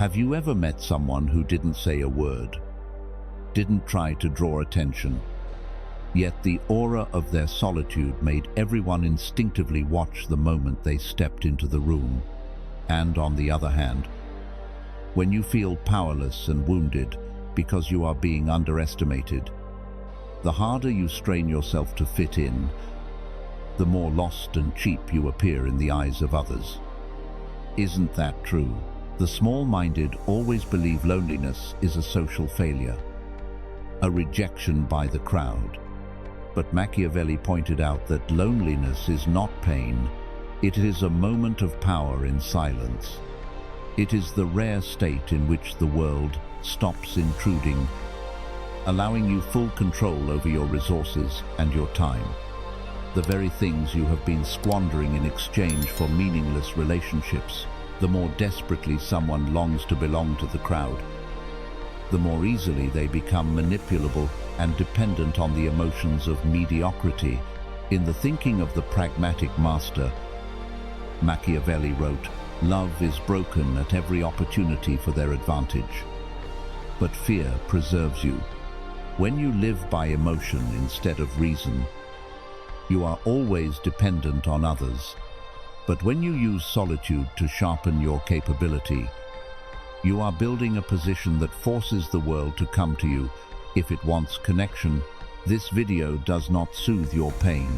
Have you ever met someone who didn't say a word, didn't try to draw attention, yet the aura of their solitude made everyone instinctively watch the moment they stepped into the room? And on the other hand, when you feel powerless and wounded because you are being underestimated, the harder you strain yourself to fit in, the more lost and cheap you appear in the eyes of others. Isn't that true? The small-minded always believe loneliness is a social failure, a rejection by the crowd. But Machiavelli pointed out that loneliness is not pain. It is a moment of power in silence. It is the rare state in which the world stops intruding, allowing you full control over your resources and your time. The very things you have been squandering in exchange for meaningless relationships. The more desperately someone longs to belong to the crowd, the more easily they become manipulable and dependent on the emotions of mediocrity. In the thinking of the pragmatic master, Machiavelli wrote, "Love is broken at every opportunity for their advantage, but fear preserves you." When you live by emotion instead of reason, you are always dependent on others. But when you use solitude to sharpen your capability, you are building a position that forces the world to come to you if it wants connection. This video does not soothe your pain.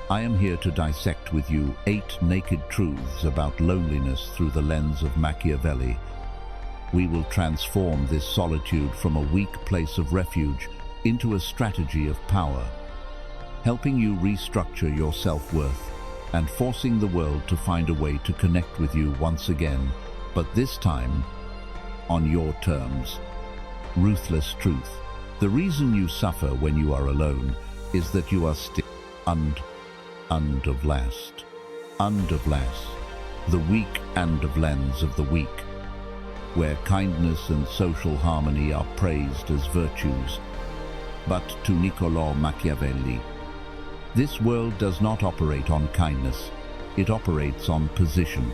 I am here to dissect with you 8 naked truths about loneliness through the lens of Machiavelli. We will transform this solitude from a weak place of refuge into a strategy of power, helping you restructure your self-worth and forcing the world to find a way to connect with you once again, but this time on your terms. Ruthless truth. The reason you suffer when you are alone is that you are still of last. The weak and of lens of the weak, where kindness and social harmony are praised as virtues. But to Machiavelli, this world does not operate on kindness, it operates on position.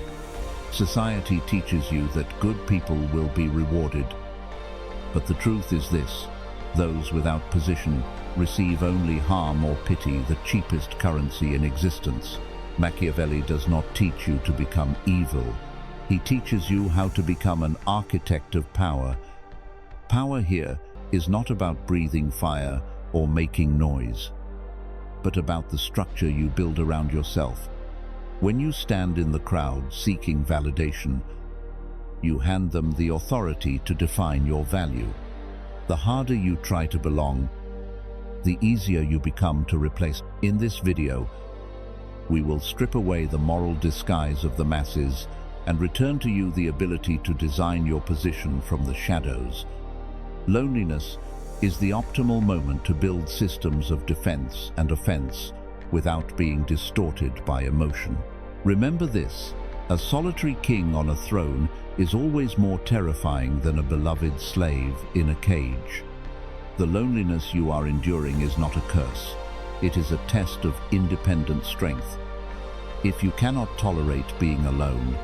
Society teaches you that good people will be rewarded. But the truth is this: those without position receive only harm or pity, the cheapest currency in existence. Machiavelli does not teach you to become evil. He teaches you how to become an architect of power. Power here is not about breathing fire or making noise, but about the structure you build around yourself. When you stand in the crowd seeking validation, you hand them the authority to define your value. The harder you try to belong, the easier you become to replace. In this video, we will strip away the moral disguise of the masses and return to you the ability to design your position from the shadows. Loneliness is the optimal moment to build systems of defense and offense without being distorted by emotion. Remember this: a solitary king on a throne is always more terrifying than a beloved slave in a cage. The loneliness you are enduring is not a curse. It is a test of independent strength. If you cannot tolerate being alone,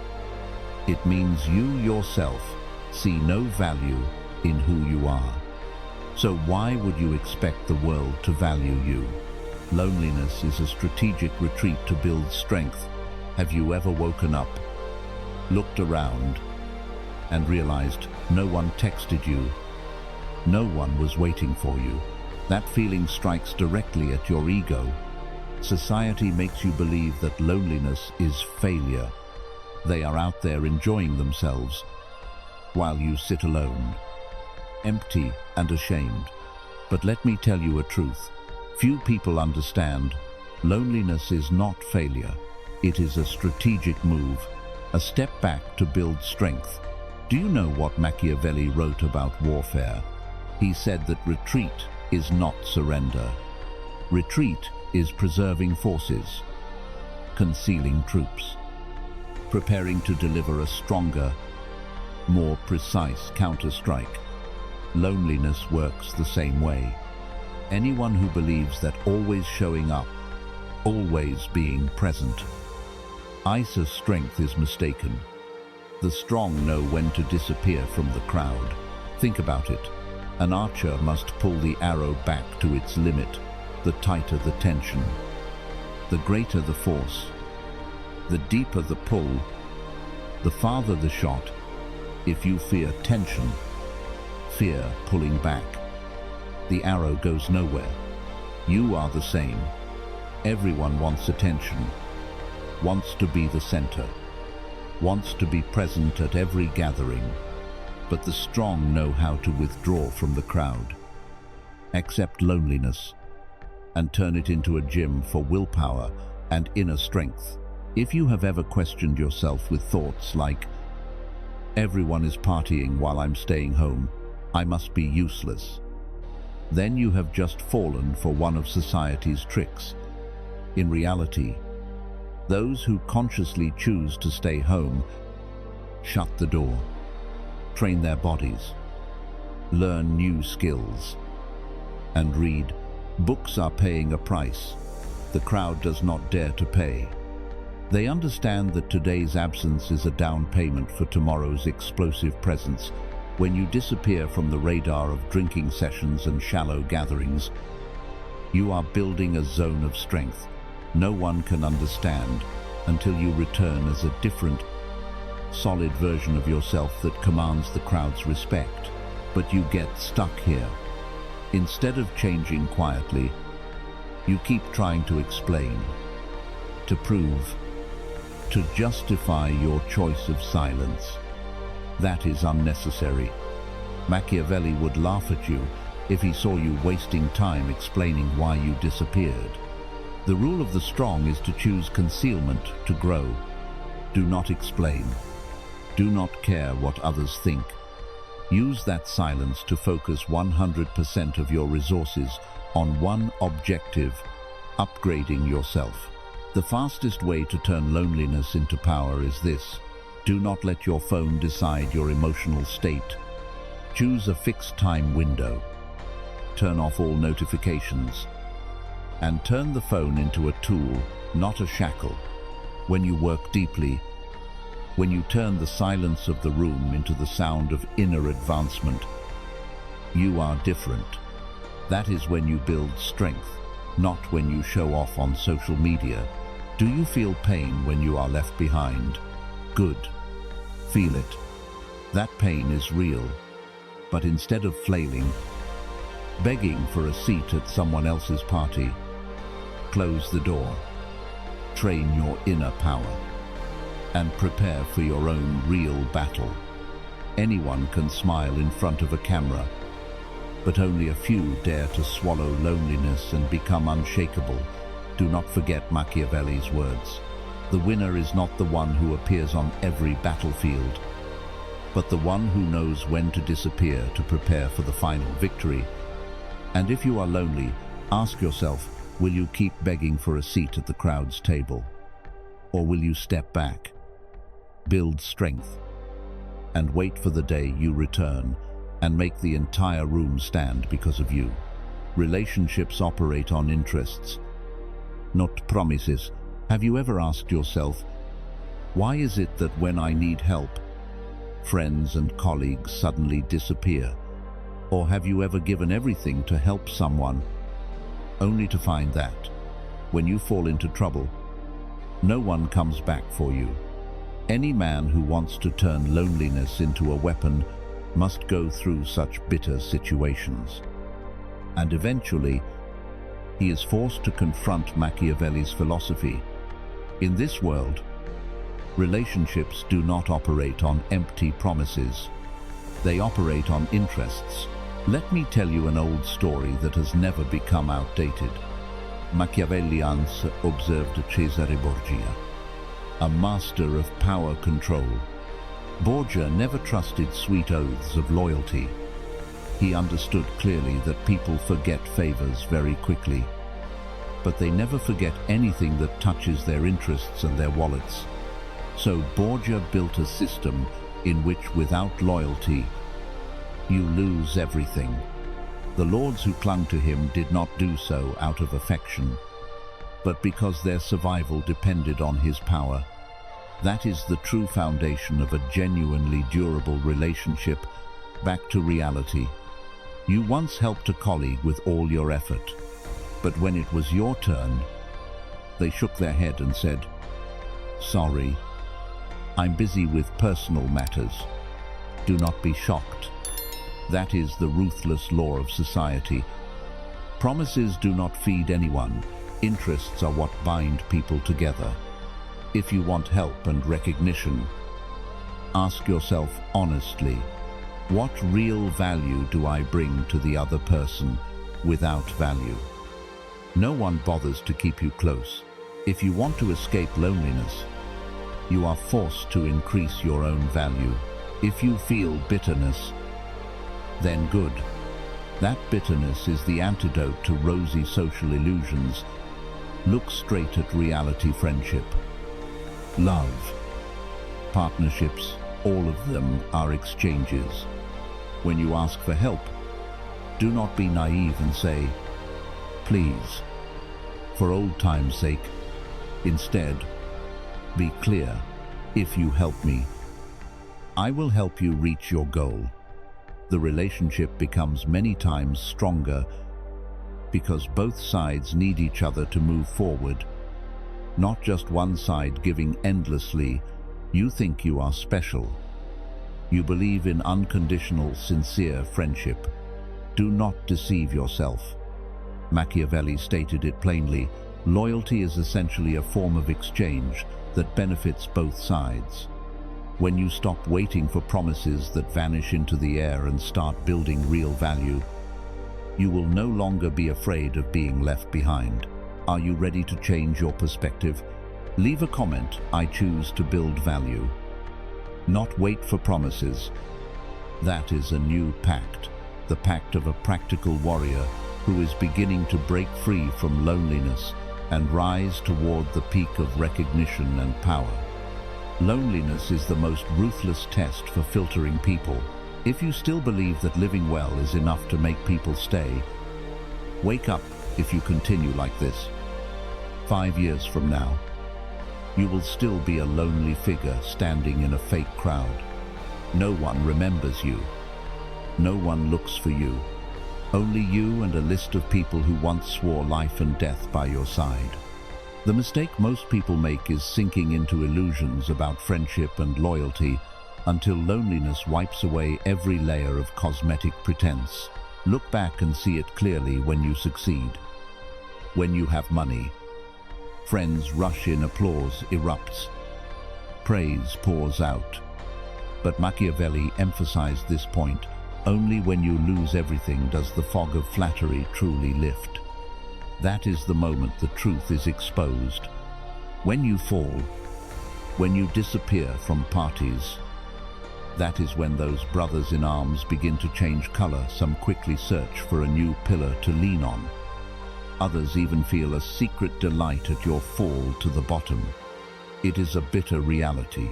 it means you yourself see no value in who you are. So why would you expect the world to value you? Loneliness is a strategic retreat to build strength. Have you ever woken up, looked around, and realized no one texted you, no one was waiting for you? That feeling strikes directly at your ego. Society makes you believe that loneliness is failure. They are out there enjoying themselves, while you sit alone, empty and ashamed. But let me tell you a truth. Few people understand. Loneliness is not failure. It is a strategic move, a step back to build strength. Do you know what Machiavelli wrote about warfare? He said that retreat is not surrender. Retreat is preserving forces, concealing troops, preparing to deliver a stronger, more precise counterstrike. Loneliness works the same way. Anyone who believes that always showing up, always being present, ISA's strength is mistaken. The strong know when to disappear from the crowd. Think about it. An archer must pull the arrow back to its limit. The tighter the tension, the greater the force. The deeper the pull, the farther the shot. If you fear tension, fear pulling back, the arrow goes nowhere. You are the same. Everyone wants attention, wants to be the center, wants to be present at every gathering. But the strong know how to withdraw from the crowd, accept loneliness, and turn it into a gym for willpower and inner strength. If you have ever questioned yourself with thoughts like, "Everyone is partying while I'm staying home, I must be useless," then you have just fallen for one of society's tricks. In reality, those who consciously choose to stay home shut the door, train their bodies, learn new skills, and read books are paying a price the crowd does not dare to pay. They understand that today's absence is a down payment for tomorrow's explosive presence. When you disappear from the radar of drinking sessions and shallow gatherings, you are building a zone of strength no one can understand until you return as a different, solid version of yourself that commands the crowd's respect. But you get stuck here. Instead of changing quietly, you keep trying to explain, to prove, to justify your choice of silence. That is unnecessary. Machiavelli would laugh at you if he saw you wasting time explaining why you disappeared. The rule of the strong is to choose concealment to grow. Do not explain. Do not care what others think. Use that silence to focus 100% of your resources on one objective: upgrading yourself. The fastest way to turn loneliness into power is this: do not let your phone decide your emotional state. Choose a fixed time window. Turn off all notifications. And turn the phone into a tool, not a shackle. When you work deeply, when you turn the silence of the room into the sound of inner advancement, you are different. That is when you build strength, not when you show off on social media. Do you feel pain when you are left behind? Good. Feel it. That pain is real. But instead of flailing, begging for a seat at someone else's party, close the door. Train your inner power and prepare for your own real battle. Anyone can smile in front of a camera, but only a few dare to swallow loneliness and become unshakable. Do not forget Machiavelli's words. The winner is not the one who appears on every battlefield, but the one who knows when to disappear to prepare for the final victory. And if you are lonely, ask yourself, will you keep begging for a seat at the crowd's table? Or will you step back, build strength, and wait for the day you return and make the entire room stand because of you? Relationships operate on interests, not promises. Have you ever asked yourself, why is it that when I need help, friends and colleagues suddenly disappear? Or have you ever given everything to help someone, only to find that, when you fall into trouble, no one comes back for you? Any man who wants to turn loneliness into a weapon must go through such bitter situations. And eventually, he is forced to confront Machiavelli's philosophy. In this world, relationships do not operate on empty promises. They operate on interests. Let me tell you an old story that has never become outdated. Machiavelli once observed Cesare Borgia, a master of power control. Borgia never trusted sweet oaths of loyalty. He understood clearly that people forget favors very quickly, but they never forget anything that touches their interests and their wallets. So Borgia built a system in which, without loyalty, you lose everything. The lords who clung to him did not do so out of affection, but because their survival depended on his power. That is the true foundation of a genuinely durable relationship. Back to reality. You once helped a colleague with all your effort, but when it was your turn, they shook their head and said, "Sorry, I'm busy with personal matters." Do not be shocked. That is the ruthless law of society. Promises do not feed anyone. Interests are what bind people together. If you want help and recognition, ask yourself honestly, what real value do I bring to the other person without value? No one bothers to keep you close. If you want to escape loneliness, you are forced to increase your own value. If you feel bitterness, then good. That bitterness is the antidote to rosy social illusions. Look straight at reality. Friendship, love, partnerships, all of them are exchanges. When you ask for help, do not be naive and say, "Please, for old time's sake." Instead, be clear. If you help me, I will help you reach your goal. The relationship becomes many times stronger because both sides need each other to move forward, not just one side giving endlessly. You think you are special. You believe in unconditional, sincere friendship. Do not deceive yourself. Machiavelli stated it plainly: loyalty is essentially a form of exchange that benefits both sides. When you stop waiting for promises that vanish into the air and start building real value, you will no longer be afraid of being left behind. Are you ready to change your perspective? Leave a comment. I choose to build value. Not wait for promises. That is a new pact, the pact of a practical warrior who is beginning to break free from loneliness and rise toward the peak of recognition and power. Loneliness is the most ruthless test for filtering people. If you still believe that living well is enough to make people stay, wake up. If you continue like this, 5 years from now, you will still be a lonely figure standing in a fake crowd. No one remembers you. No one looks for you. Only you and a list of people who once swore life and death by your side. The mistake most people make is sinking into illusions about friendship and loyalty until loneliness wipes away every layer of cosmetic pretense. Look back and see it clearly when you succeed. When you have money, friends rush in, applause erupts, praise pours out. But Machiavelli emphasized this point: only when you lose everything does the fog of flattery truly lift. That is the moment the truth is exposed. When you fall, when you disappear from parties, that is when those brothers in arms begin to change color. Some quickly search for a new pillar to lean on. Others even feel a secret delight at your fall to the bottom. It is a bitter reality,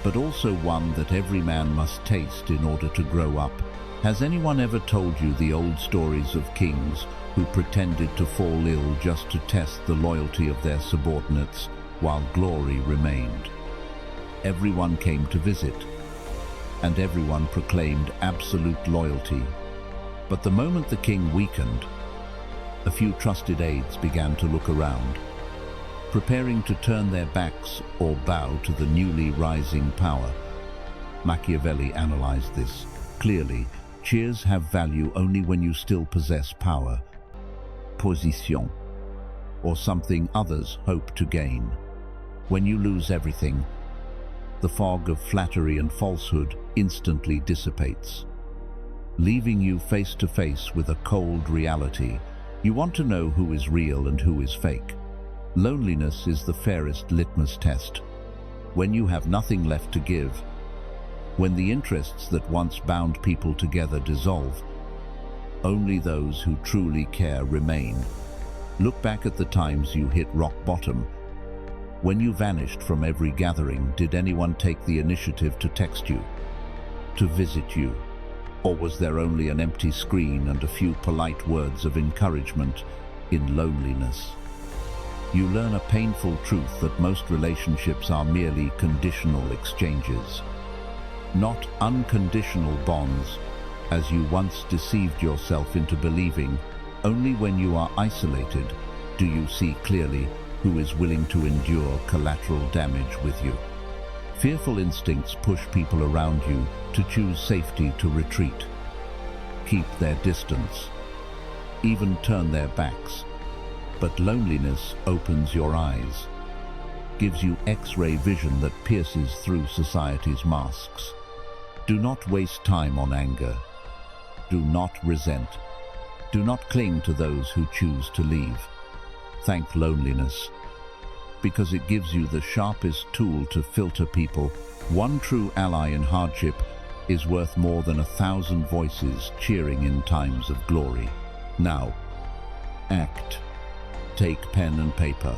but also one that every man must taste in order to grow up. Has anyone ever told you the old stories of kings who pretended to fall ill just to test the loyalty of their subordinates while glory remained? Everyone came to visit, and everyone proclaimed absolute loyalty. But the moment the king weakened, a few trusted aides began to look around, preparing to turn their backs or bow to the newly rising power. Machiavelli analyzed this. Clearly, cheers have value only when you still possess power, position, or something others hope to gain. When you lose everything, the fog of flattery and falsehood instantly dissipates, leaving you face to face with a cold reality. You want to know who is real and who is fake. Loneliness is the fairest litmus test. When you have nothing left to give, when the interests that once bound people together dissolve, only those who truly care remain. Look back at the times you hit rock bottom. When you vanished from every gathering, did anyone take the initiative to text you, to visit you? Or was there only an empty screen and a few polite words of encouragement in loneliness? You learn a painful truth that most relationships are merely conditional exchanges, not unconditional bonds, as you once deceived yourself into believing. Only when you are isolated do you see clearly who is willing to endure collateral damage with you. Fearful instincts push people around you to choose safety, to retreat, keep their distance, even turn their backs. But loneliness opens your eyes, gives you X-ray vision that pierces through society's masks. Do not waste time on anger. Do not resent. Do not cling to those who choose to leave. Thank loneliness, because it gives you the sharpest tool to filter people. One true ally in hardship is worth more than 1,000 voices cheering in times of glory. Now, act. Take pen and paper.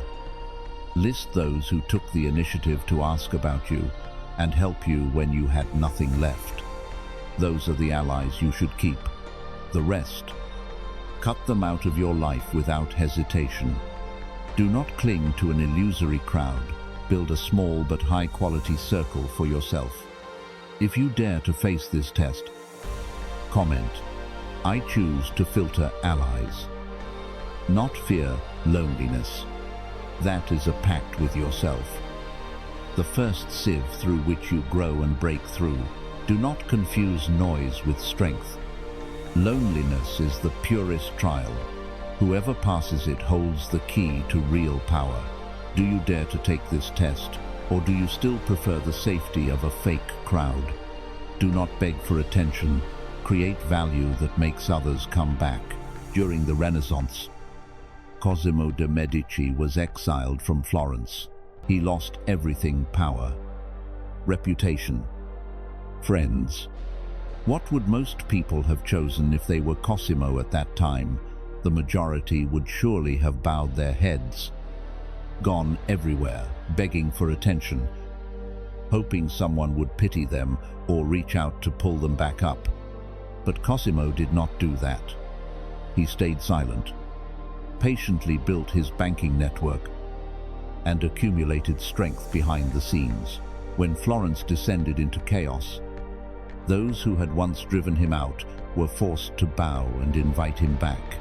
List those who took the initiative to ask about you and help you when you had nothing left. Those are the allies you should keep. The rest, cut them out of your life without hesitation. Do not cling to an illusory crowd. Build a small but high-quality circle for yourself. If you dare to face this test, comment, "I choose to filter allies." Not fear loneliness. That is a pact with yourself. The first sieve through which you grow and break through. Do not confuse noise with strength. Loneliness is the purest trial. Whoever passes it holds the key to real power. Do you dare to take this test, or do you still prefer the safety of a fake crowd? Do not beg for attention. Create value that makes others come back. During the Renaissance, Cosimo de' Medici was exiled from Florence. He lost everything: power, reputation, friends. What would most people have chosen if they were Cosimo at that time? The majority would surely have bowed their heads, gone everywhere, begging for attention, hoping someone would pity them or reach out to pull them back up. But Cosimo did not do that. He stayed silent, patiently built his banking network, and accumulated strength behind the scenes. When Florence descended into chaos, those who had once driven him out were forced to bow and invite him back.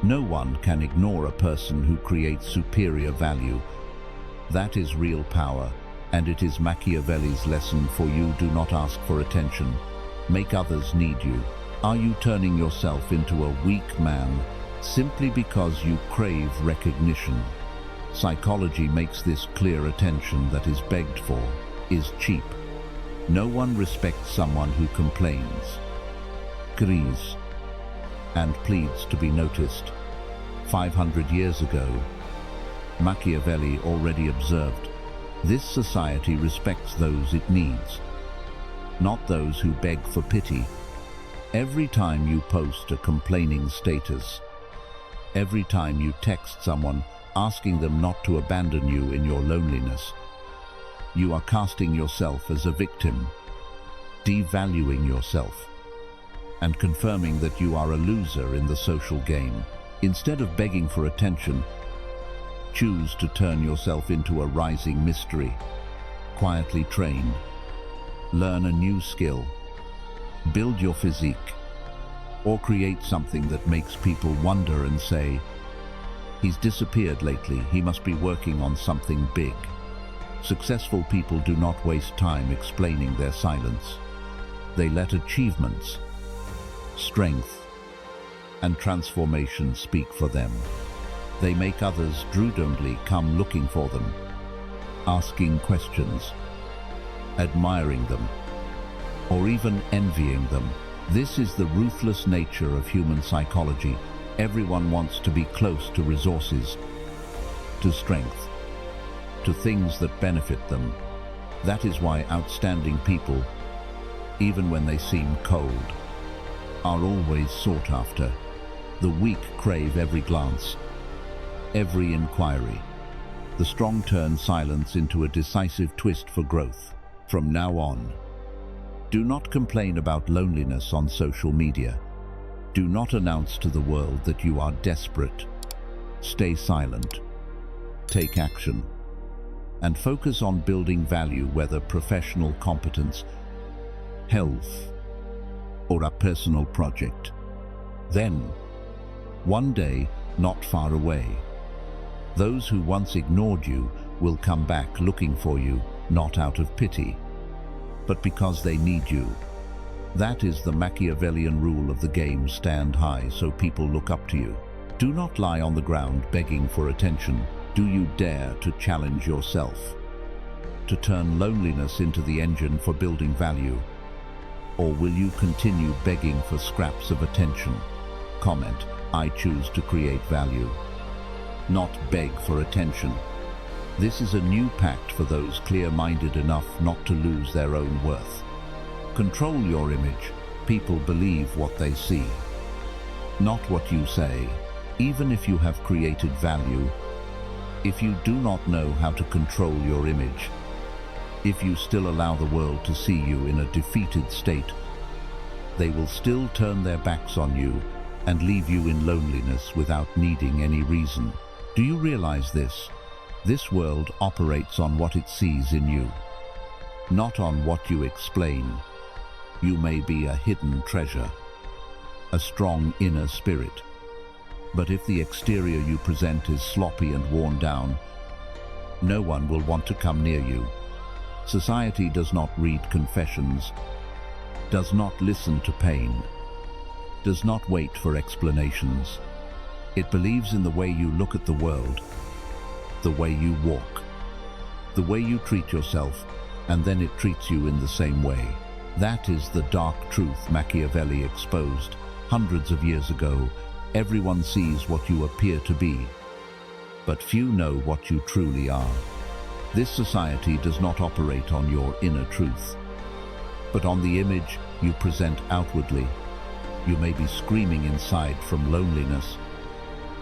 No one can ignore a person who creates superior value. That is real power, and it is Machiavelli's lesson for you. Do not ask for attention. Make others need you. Are you turning yourself into a weak man simply because you crave recognition? Psychology makes this clear: attention that is begged for is cheap. No one respects someone who complains, cries, and pleads to be noticed. 500 years ago, Machiavelli already observed, this society respects those it needs, not those who beg for pity. Every time you post a complaining status, every time you text someone asking them not to abandon you in your loneliness, you are casting yourself as a victim, devaluing yourself, and confirming that you are a loser in the social game. Instead of begging for attention, choose to turn yourself into a rising mystery. Quietly train, learn a new skill, build your physique, or create something that makes people wonder and say, "He's disappeared lately, he must be working on something big." Successful people do not waste time explaining their silence. They let achievements, strength, and transformation speak for them. They make others drudently come looking for them, asking questions, admiring them, or even envying them. This is the ruthless nature of human psychology. Everyone wants to be close to resources, to strength, to things that benefit them. That is why outstanding people, even when they seem cold, are always sought after. The weak crave every glance, every inquiry. The strong turn silence into a decisive twist for growth. From now on, do not complain about loneliness on social media. Do not announce to the world that you are desperate. Stay silent. take action, and focus on building value, whether professional competence, health, or a personal project. Then, one day, not far away, those who once ignored you will come back looking for you, not out of pity, but because they need you. That is the Machiavellian rule of the game: stand high so people look up to you. Do not lie on the ground begging for attention. Do you dare to challenge yourself? To turn loneliness into the engine for building value? Or will you continue begging for scraps of attention? Comment: I choose to create value, not beg for attention. This is a new pact for those clear-minded enough not to lose their own worth. Control your image. People believe what they see, not what you say. Even if you have created value, if you do not know how to control your image, if you still allow the world to see you in a defeated state, they will still turn their backs on you and leave you in loneliness without needing any reason. Do you realize this? This world operates on what it sees in you, not on what you explain. You may be a hidden treasure, a strong inner spirit, but if the exterior you present is sloppy and worn down, no one will want to come near you. Society does not read confessions, does not listen to pain, does not wait for explanations. It believes in the way you look at the world, the way you walk, the way you treat yourself, and then it treats you in the same way. That is the dark truth Machiavelli exposed hundreds of years ago. Everyone sees what you appear to be, but few know what you truly are. This society does not operate on your inner truth, but on the image you present outwardly. You may be screaming inside from loneliness,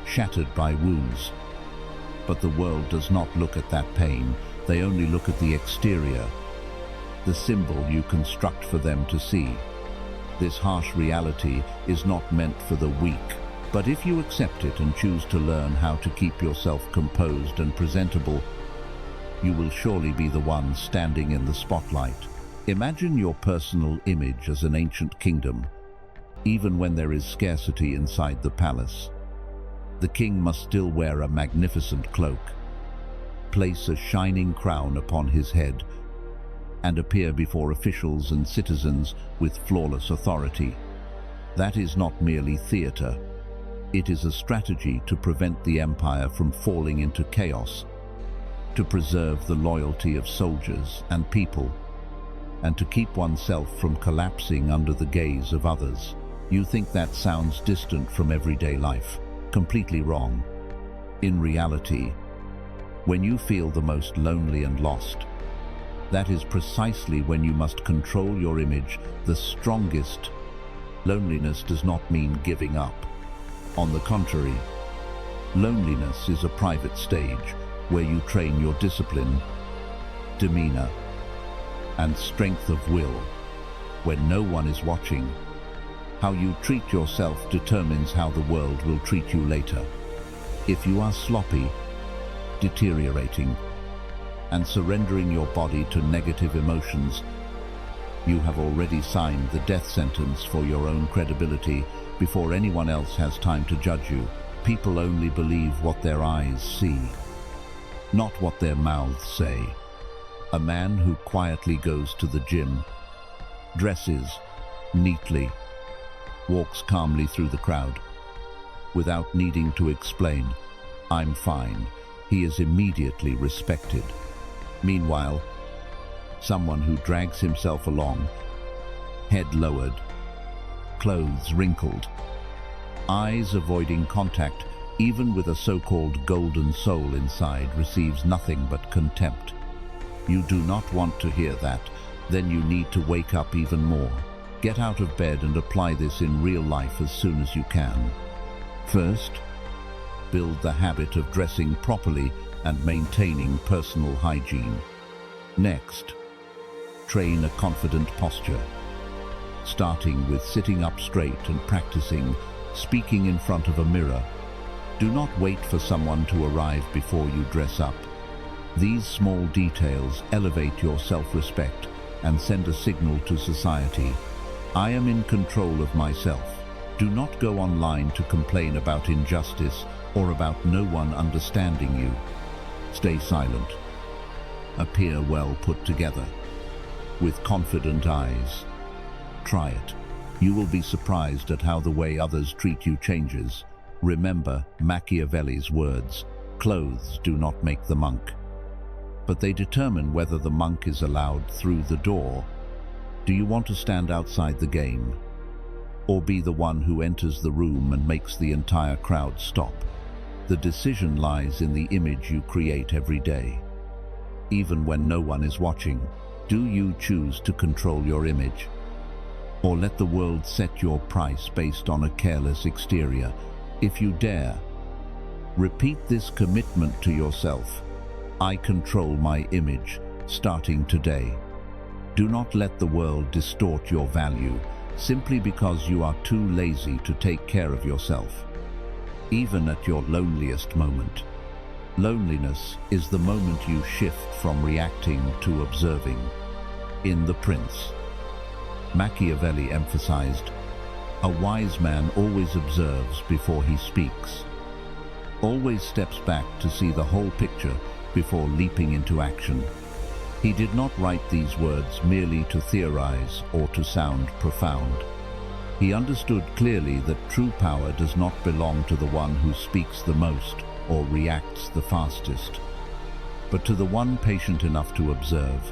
shattered by wounds, but the world does not look at that pain. They only look at the exterior, the symbol you construct for them to see. This harsh reality is not meant for the weak, but if you accept it and choose to learn how to keep yourself composed and presentable, you will surely be the one standing in the spotlight. Imagine your personal image as an ancient kingdom. Even when there is scarcity inside the palace, the king must still wear a magnificent cloak, place a shining crown upon his head, and appear before officials and citizens with flawless authority. That is not merely theater. It is a strategy to prevent the empire from falling into chaos, to preserve the loyalty of soldiers and people, and to keep oneself from collapsing under the gaze of others. You think that sounds distant from everyday life? Completely wrong. In reality, when you feel the most lonely and lost, that is precisely when you must control your image the strongest. Loneliness does not mean giving up. On the contrary, loneliness is a private stage where you train your discipline, demeanor, and strength of will. When no one is watching, how you treat yourself determines how the world will treat you later. If you are sloppy, deteriorating, and surrendering your body to negative emotions, you have already signed the death sentence for your own credibility before anyone else has time to judge you. People only believe what their eyes see, not what their mouths say. A man who quietly goes to the gym, dresses neatly, walks calmly through the crowd, without needing to explain, "I'm fine," he is immediately respected. Meanwhile, someone who drags himself along, head lowered, clothes wrinkled, eyes avoiding contact, even with a so-called golden soul inside, receives nothing but contempt. You do not want to hear that. Then you need to wake up even more. Get out of bed and apply this in real life as soon as you can. First, build the habit of dressing properly and maintaining personal hygiene. Next, train a confident posture, starting with sitting up straight and practicing speaking in front of a mirror Do not wait for someone to arrive before you dress up. These small details elevate your self-respect and send a signal to society. I am in control of myself. Do not go online to complain about injustice or about no one understanding you. Stay silent. Appear well put together, with confident eyes. Try it. You will be surprised at how the way others treat you changes. Remember Machiavelli's words, "Clothes do not make the monk, but they determine whether the monk is allowed through the door." Do you want to stand outside the game, or be the one who enters the room and makes the entire crowd stop? The decision lies in the image you create every day. Even when no one is watching, do you choose to control your image, or let the world set your price based on a careless exterior? If you dare, repeat this commitment to yourself. I control my image, starting today. Do not let the world distort your value simply because you are too lazy to take care of yourself. Even at your loneliest moment. Loneliness is the moment you shift from reacting to observing. In The Prince, Machiavelli emphasized, "A wise man always observes before he speaks, always steps back to see the whole picture before leaping into action." He did not write these words merely to theorize or to sound profound. He understood clearly that true power does not belong to the one who speaks the most or reacts the fastest, but to the one patient enough to observe,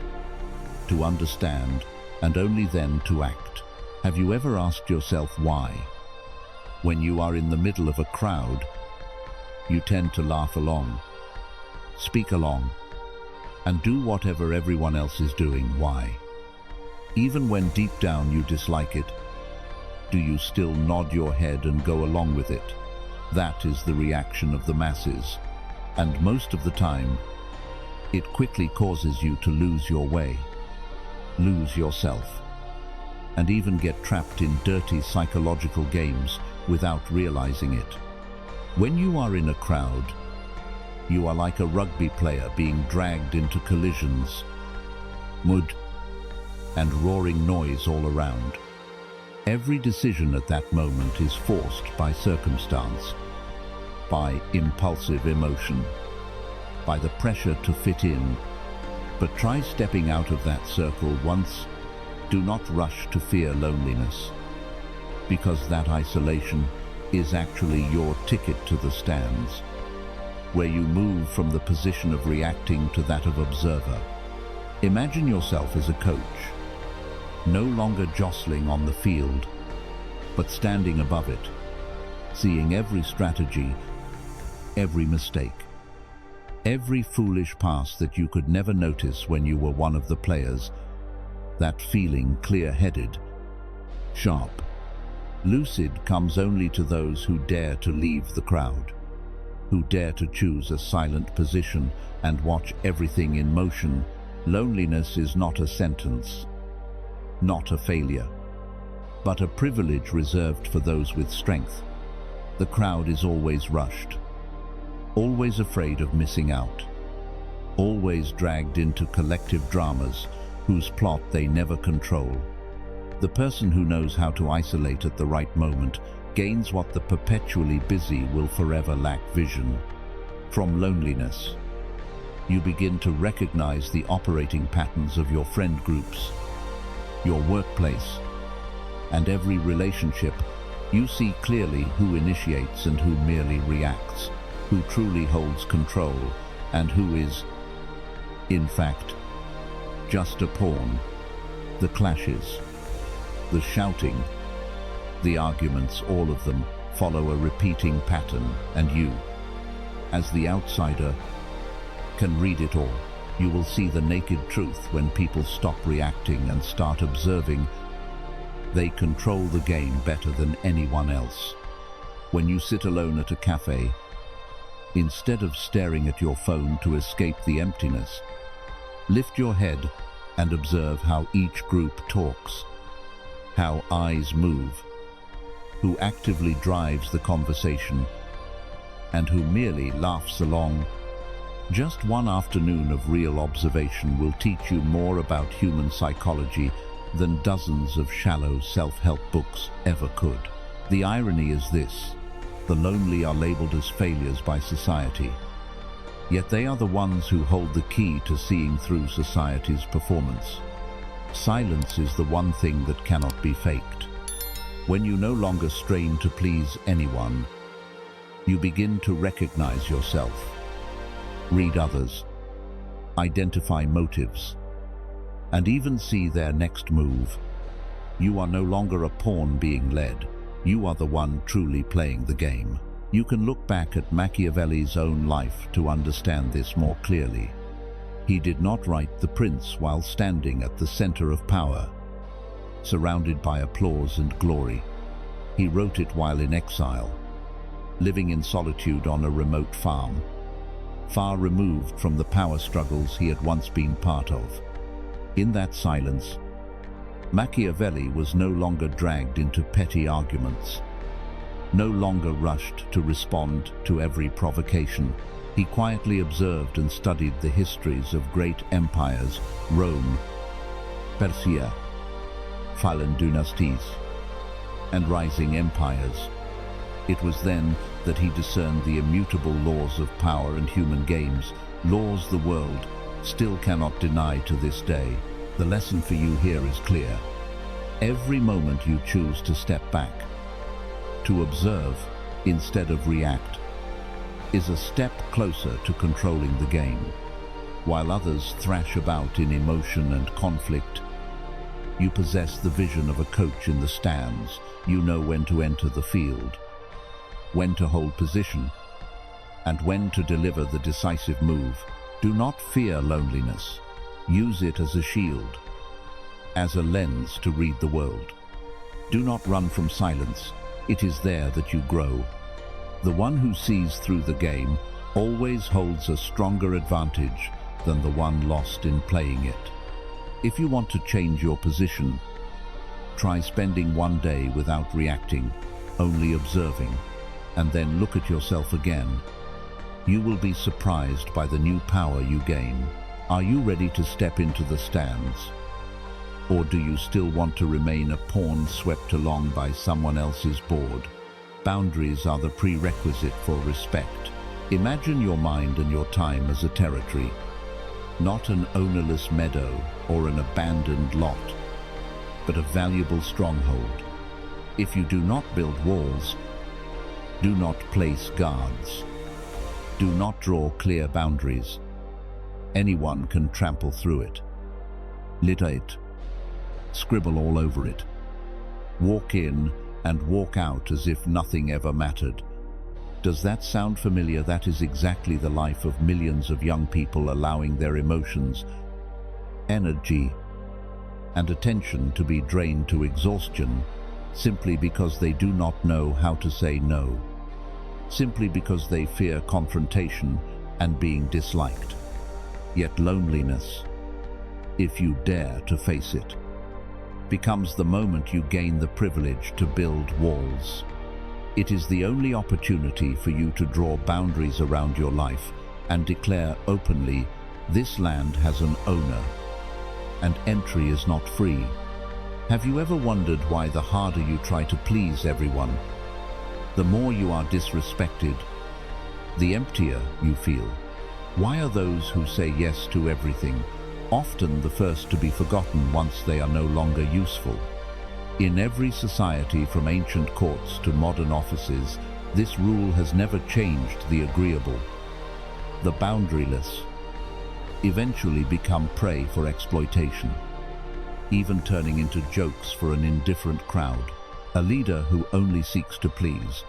to understand, and only then to act. Have you ever asked yourself why? When you are in the middle of a crowd, you tend to laugh along, speak along, and do whatever everyone else is doing. Why? Even when deep down you dislike it, do you still nod your head and go along with it? That is the reaction of the masses, and most of the time, it quickly causes you to lose your way, lose yourself, and even get trapped in dirty psychological games without realizing it. When you are in a crowd, you are like a rugby player being dragged into collisions, mud, and roaring noise all around. Every decision at that moment is forced by circumstance, by impulsive emotion, by the pressure to fit in. But try stepping out of that circle once. Do not rush to fear loneliness, because that isolation is actually your ticket to the stands, where you move from the position of reacting to that of observer. Imagine yourself as a coach, no longer jostling on the field, but standing above it, seeing every strategy, every mistake, every foolish pass that you could never notice when you were one of the players. That feeling, clear-headed, sharp, lucid, comes only to those who dare to leave the crowd, who dare to choose a silent position and watch everything in motion. Loneliness is not a sentence, not a failure, but a privilege reserved for those with strength. The crowd is always rushed, always afraid of missing out, always dragged into collective dramas whose plot they never control. The person who knows how to isolate at the right moment gains what the perpetually busy will forever lack: vision. From loneliness, you begin to recognize the operating patterns of your friend groups, your workplace, and every relationship. You see clearly who initiates and who merely reacts, who truly holds control, and who is, in fact, just a pawn. The clashes, the shouting, the arguments, all of them follow a repeating pattern, and you, as the outsider, can read it all. You will see the naked truth when people stop reacting and start observing. They control the game better than anyone else. When you sit alone at a cafe, instead of staring at your phone to escape the emptiness, lift your head and observe how each group talks, how eyes move, who actively drives the conversation, and who merely laughs along. Just one afternoon of real observation will teach you more about human psychology than dozens of shallow self-help books ever could. The irony is this: the lonely are labeled as failures by society, yet they are the ones who hold the key to seeing through society's performance. Silence is the one thing that cannot be faked. When you no longer strain to please anyone, you begin to recognize yourself, read others, identify motives, and even see their next move. You are no longer a pawn being led. You are the one truly playing the game. You can look back at Machiavelli's own life to understand this more clearly. He did not write The Prince while standing at the center of power, surrounded by applause and glory. He wrote it while in exile, living in solitude on a remote farm, far removed from the power struggles he had once been part of. In that silence, Machiavelli was no longer dragged into petty arguments, no longer rushed to respond to every provocation. He quietly observed and studied the histories of great empires, Rome, Persia, fallen dynasties, and rising empires. It was then that he discerned the immutable laws of power and human games, laws the world still cannot deny to this day. The lesson for you here is clear. Every moment you choose to step back, to observe instead of react, is a step closer to controlling the game. While others thrash about in emotion and conflict, you possess the vision of a coach in the stands. You know when to enter the field, when to hold position, and when to deliver the decisive move. Do not fear loneliness. Use it as a shield, as a lens to read the world. Do not run from silence. It is there that you grow. The one who sees through the game always holds a stronger advantage than the one lost in playing it. If you want to change your position, try spending one day without reacting, only observing, and then look at yourself again. You will be surprised by the new power you gain. Are you ready to step into the stands? Or do you still want to remain a pawn swept along by someone else's board? Boundaries are the prerequisite for respect. Imagine your mind and your time as a territory, not an ownerless meadow or an abandoned lot, but a valuable stronghold. If you do not build walls, do not place guards, do not draw clear boundaries, anyone can trample through it, litter it, scribble all over it, walk in and walk out as if nothing ever mattered. Does that sound familiar? That is exactly the life of millions of young people, allowing their emotions, energy, and attention to be drained to exhaustion simply because they do not know how to say no, simply because they fear confrontation and being disliked. Yet loneliness, if you dare to face it, becomes the moment you gain the privilege to build walls. It is the only opportunity for you to draw boundaries around your life and declare openly, this land has an owner, and entry is not free. Have you ever wondered why the harder you try to please everyone, the more you are disrespected, the emptier you feel? Why are those who say yes to everything often the first to be forgotten once they are no longer useful? In every society, from ancient courts to modern offices, this rule has never changed. The agreeable, the boundaryless, eventually become prey for exploitation, even turning into jokes for an indifferent crowd. A leader who only seeks to please,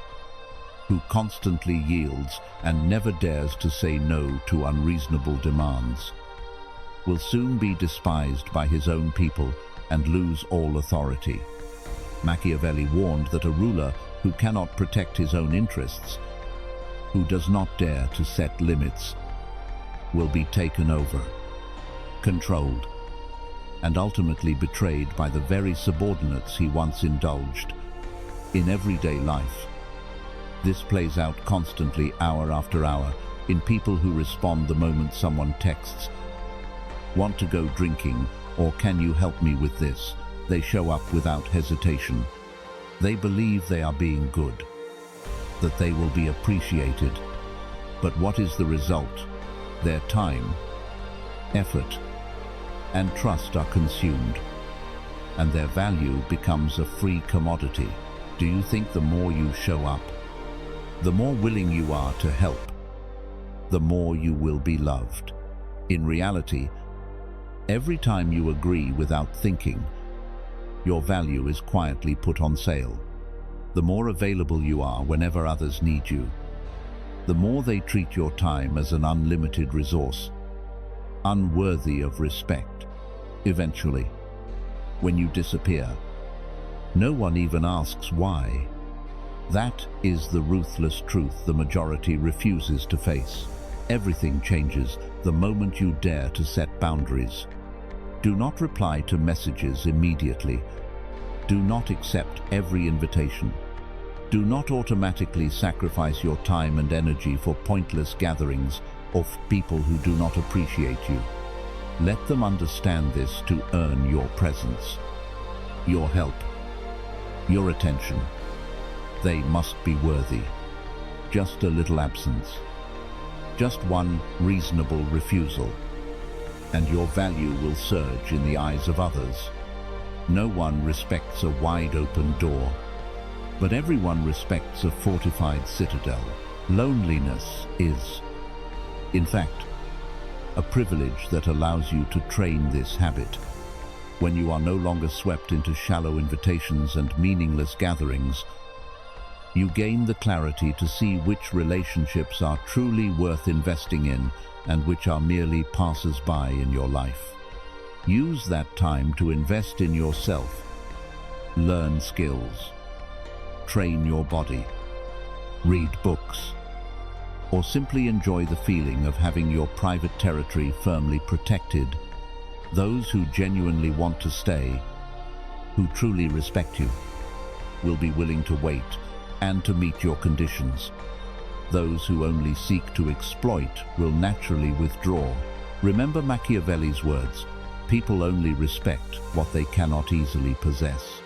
who constantly yields and never dares to say no to unreasonable demands, will soon be despised by his own people and lose all authority. Machiavelli warned that a ruler who cannot protect his own interests, who does not dare to set limits, will be taken over, controlled, and ultimately betrayed by the very subordinates he once indulged. In everyday life, This plays out constantly, hour after hour, in people who respond the moment someone texts, "Want to go drinking?" or "Can you help me with this?" They show up without hesitation. They believe they are being good, that they will be appreciated. But what is the result? Their time, effort, and trust are consumed, and their value becomes a free commodity. Do you think the more you show up, the more willing you are to help, the more you will be loved? In reality, every time you agree without thinking, your value is quietly put on sale. The more available you are whenever others need you, the more they treat your time as an unlimited resource, unworthy of respect. Eventually, when you disappear, no one even asks why. That is the ruthless truth the majority refuses to face. Everything changes the moment you dare to set boundaries. Do not reply to messages immediately. Do not accept every invitation. Do not automatically sacrifice your time and energy for pointless gatherings of people who do not appreciate you. Let them understand this to earn your presence, your help, your attention. They must be worthy. Just a little absence, just one reasonable refusal, and your value will surge in the eyes of others. No one respects a wide-open door, but everyone respects a fortified citadel. Loneliness is, in fact, a privilege that allows you to train this habit. When you are no longer swept into shallow invitations and meaningless gatherings, you gain the clarity to see which relationships are truly worth investing in and which are merely passers-by in your life. Use that time to invest in yourself, learn skills, train your body, read books, or simply enjoy the feeling of having your private territory firmly protected. Those who genuinely want to stay, who truly respect you, will be willing to wait and to meet your conditions. Those who only seek to exploit will naturally withdraw. Remember Machiavelli's words, "People only respect what they cannot easily possess."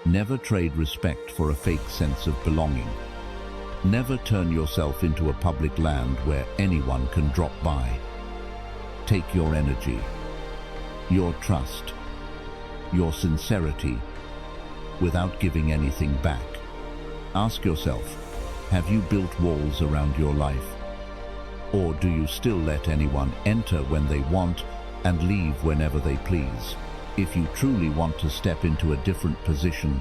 Never trade respect for a fake sense of belonging. Never turn yourself into a public land where anyone can drop by. Take your energy, your trust, your sincerity, without giving anything back. Ask yourself, have you built walls around your life? Or do you still let anyone enter when they want and leave whenever they please? If you truly want to step into a different position,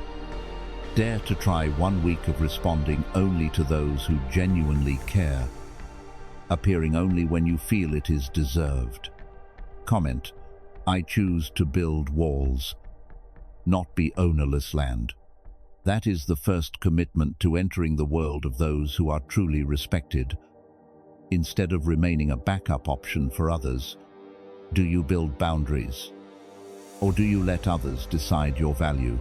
dare to try 1 week of responding only to those who genuinely care, appearing only when you feel it is deserved. Comment, "I choose to build walls, not be ownerless land." That is the first commitment to entering the world of those who are truly respected. Instead of remaining a backup option for others, do you build boundaries? Or do you let others decide your value?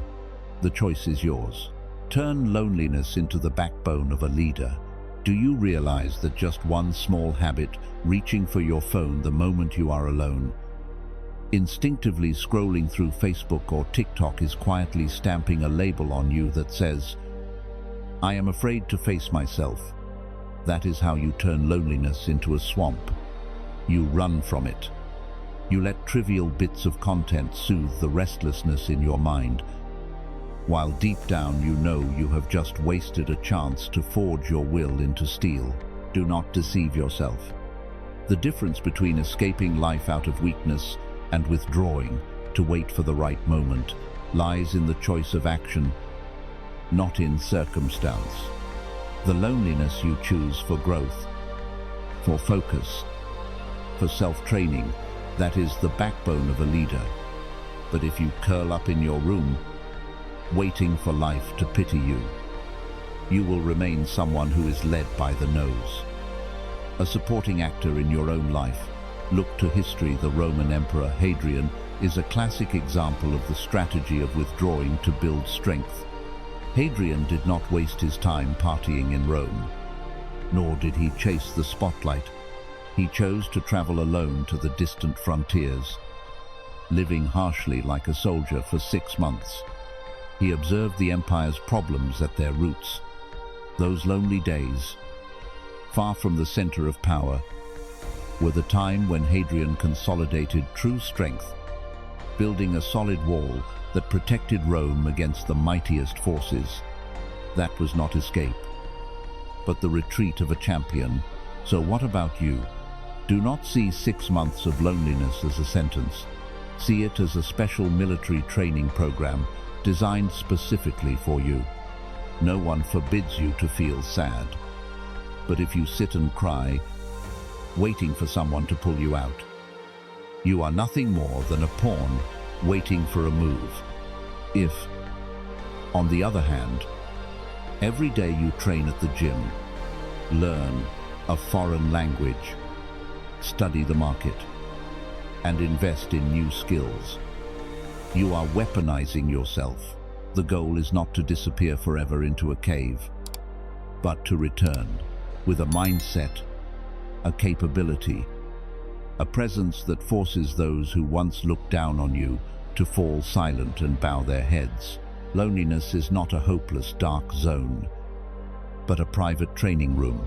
The choice is yours. Turn loneliness into the backbone of a leader. Do you realize that just one small habit, reaching for your phone the moment you are alone, instinctively scrolling through Facebook or TikTok, is quietly stamping a label on you that says, "I am afraid to face myself"? That is how you turn loneliness into a swamp. You run from it. You let trivial bits of content soothe the restlessness in your mind, while deep down you know you have just wasted a chance to forge your will into steel. Do not deceive yourself. The difference between escaping life out of weakness and withdrawing to wait for the right moment lies in the choice of action, not in circumstance. The loneliness you choose for growth, for focus, for self-training, that is the backbone of a leader. But if you curl up in your room, waiting for life to pity you, you will remain someone who is led by the nose. A supporting actor in your own life. Look to history. The Roman Emperor Hadrian is a classic example of the strategy of withdrawing to build strength. Hadrian did not waste his time partying in Rome, nor did he chase the spotlight. He chose to travel alone to the distant frontiers, living harshly like a soldier for 6 months. He observed the empire's problems at their roots. Those lonely days, far from the center of power, were the time when Hadrian consolidated true strength, building a solid wall that protected Rome against the mightiest forces. That was not escape, but the retreat of a champion. So what about you? Do not see 6 months of loneliness as a sentence. See it as a special military training program designed specifically for you. No one forbids you to feel sad. But if you sit and cry, waiting for someone to pull you out, you are nothing more than a pawn waiting for a move. If, on the other hand, every day you train at the gym, learn a foreign language, study the market, and invest in new skills, you are weaponizing yourself. The goal is not to disappear forever into a cave, but to return with a mindset, a capability, a presence that forces those who once looked down on you to fall silent and bow their heads. Loneliness is not a hopeless dark zone, but a private training room,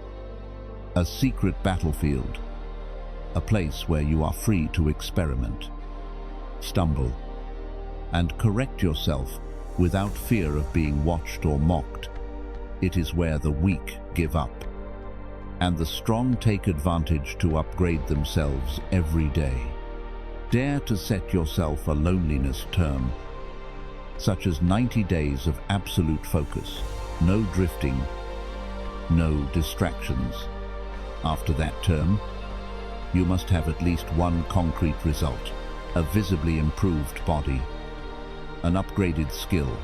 a secret battlefield, a place where you are free to experiment, stumble, and correct yourself without fear of being watched or mocked. It is where the weak give up, and the strong take advantage to upgrade themselves every day. Dare to set yourself a loneliness term, such as 90 days of absolute focus, no drifting, no distractions. After that term, you must have at least one concrete result: a visibly improved body, an upgraded skill,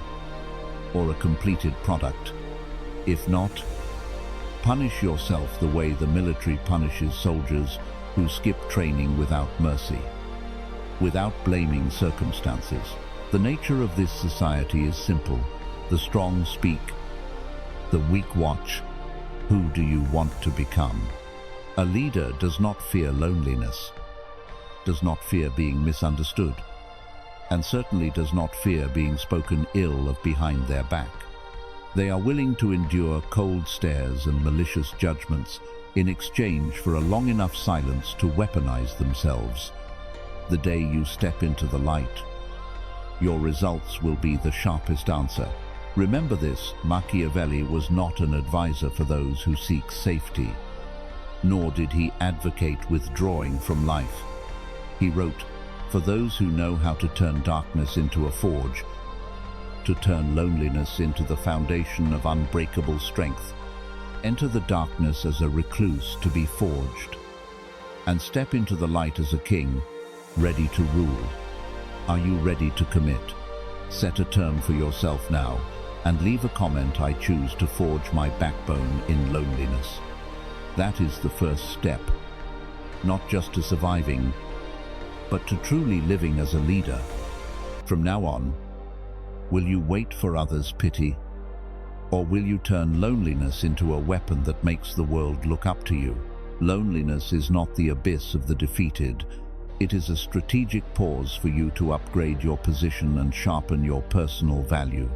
or a completed product. If not, punish yourself the way the military punishes soldiers who skip training without mercy, without blaming circumstances. The nature of this society is simple. The strong speak, the weak watch. Who do you want to become? A leader does not fear loneliness, does not fear being misunderstood, and certainly does not fear being spoken ill of behind their back. They are willing to endure cold stares and malicious judgments in exchange for a long enough silence to weaponize themselves. The day you step into the light, your results will be the sharpest answer. Remember this: Machiavelli was not an advisor for those who seek safety, nor did he advocate withdrawing from life. He wrote, "For those who know how to turn darkness into a forge, to turn loneliness into the foundation of unbreakable strength, enter the darkness as a recluse to be forged, and step into the light as a king, ready to rule." Are you ready to commit? Set a term for yourself now, and leave a comment: "I choose to forge my backbone in loneliness." That is the first step, not just to surviving, but to truly living as a leader. From now on, will you wait for others' pity, or will you turn loneliness into a weapon that makes the world look up to you? Loneliness is not the abyss of the defeated. It is a strategic pause for you to upgrade your position and sharpen your personal value.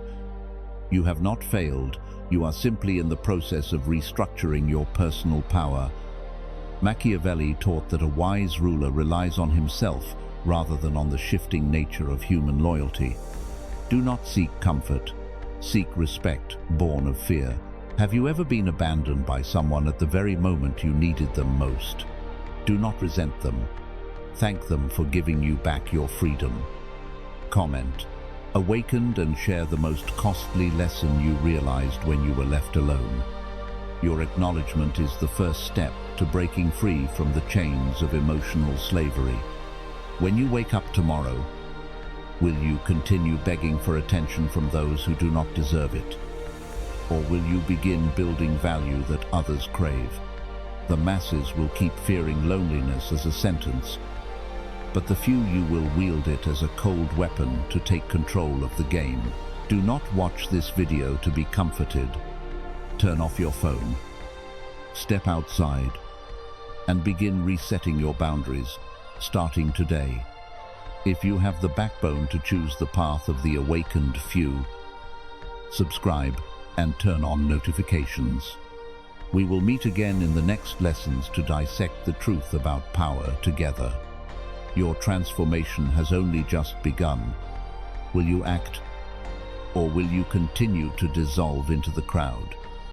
You have not failed. You are simply in the process of restructuring your personal power. Machiavelli taught that a wise ruler relies on himself rather than on the shifting nature of human loyalty. Do not seek comfort. Seek respect, born of fear. Have you ever been abandoned by someone at the very moment you needed them most? Do not resent them. Thank them for giving you back your freedom. Comment: awakened, and share the most costly lesson you realized when you were left alone. Your acknowledgement is the first step to breaking free from the chains of emotional slavery. When you wake up tomorrow, will you continue begging for attention from those who do not deserve it? Or will you begin building value that others crave? The masses will keep fearing loneliness as a sentence, but the few you will wield it as a cold weapon to take control of the game. Do not watch this video to be comforted. Turn off your phone, step outside, and begin resetting your boundaries, starting today. If you have the backbone to choose the path of the awakened few, subscribe and turn on notifications. We will meet again in the next lessons to dissect the truth about power together. Your transformation has only just begun. Will you act, or will you continue to dissolve into the crowd?